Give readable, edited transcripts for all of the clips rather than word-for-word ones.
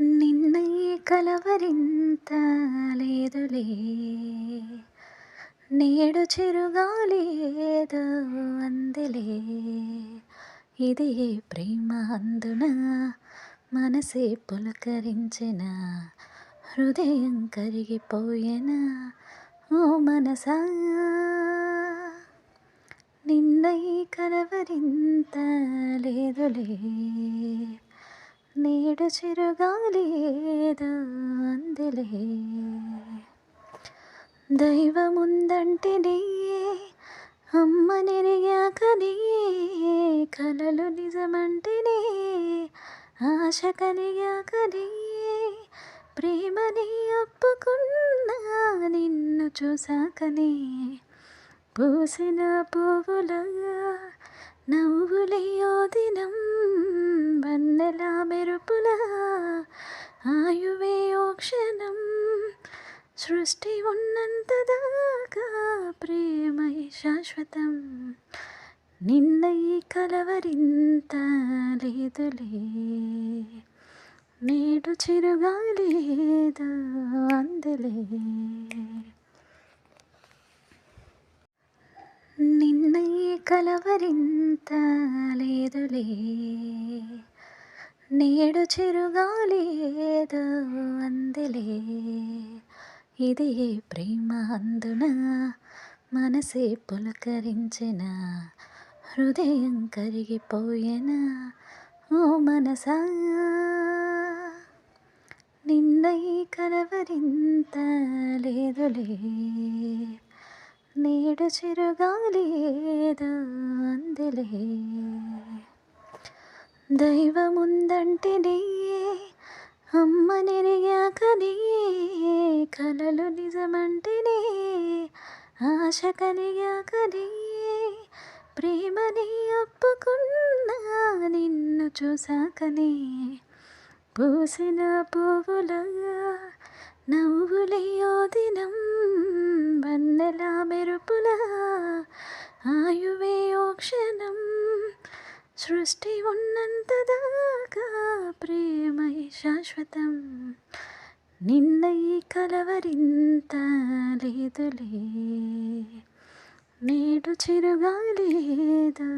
నిన్న ఈ కలవరింత లేదులే, నేడు చిరుగాలి ఏదో అందిలే. ఇది ఏ ప్రేమ అందున మనసే పులకరించిన, హృదయం కరిగిపోయేనా ఓ మనసా. నిన్న ఈ కలవరింత లేదులే, నేడు చిరుగాలి ఏదో అందిలే. దైవముందంటే నీయే, అమ్మ నెరిగాక నీయే, కలలు నిజమంటే నీయే, ఆశ కలిగాక నీయే, ప్రేమని ఒప్పుకున్నా నిన్ను చూసాకనే. పూసిన పువ్వులా నవ్వులే ఓ దినం, వన్నెల మెరుపులా ఆయువే ఓ క్షణం. సృష్టి ఉన్నంత దాకా ప్రేమై శాశ్వతం. నిన్న ఈ కలవరింత లేదులే, నేడు చిరుగాలి ఏదో అందులే. నిన్న ఈ కలవరింత లేదులే, నేడు చిరుగాలి ఏదో అందిలే. ఇది ఏ ప్రేమ అందున మనసే పులకరించిన, హృదయం కరిగిపోయేనా ఓ మనసా. నిన్న ఈ కలవరింత లేదులే, నేడు చిరుగాలి ఏదో అందిలే. దైవముందంటే నీయే, అమ్మ నెరిగాక నీయే, కలలు నిజమంటే నీయే, ఆశ కలిగాక నీయే, ప్రేమని ఒప్పుకున్నా నిన్ను చూసాకనే. పూసిన పువ్వులా నవ్వులే ఓ దినం, వన్నెల మెరుపులా ఆయువే ఓ క్షణం. సృష్టి ఉన్నంత దాకా ప్రేమై శాశ్వతం. నిన్న ఈ కలవరింత లేదులే, నేడు చిరుగాలి ఏదో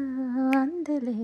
అందులే.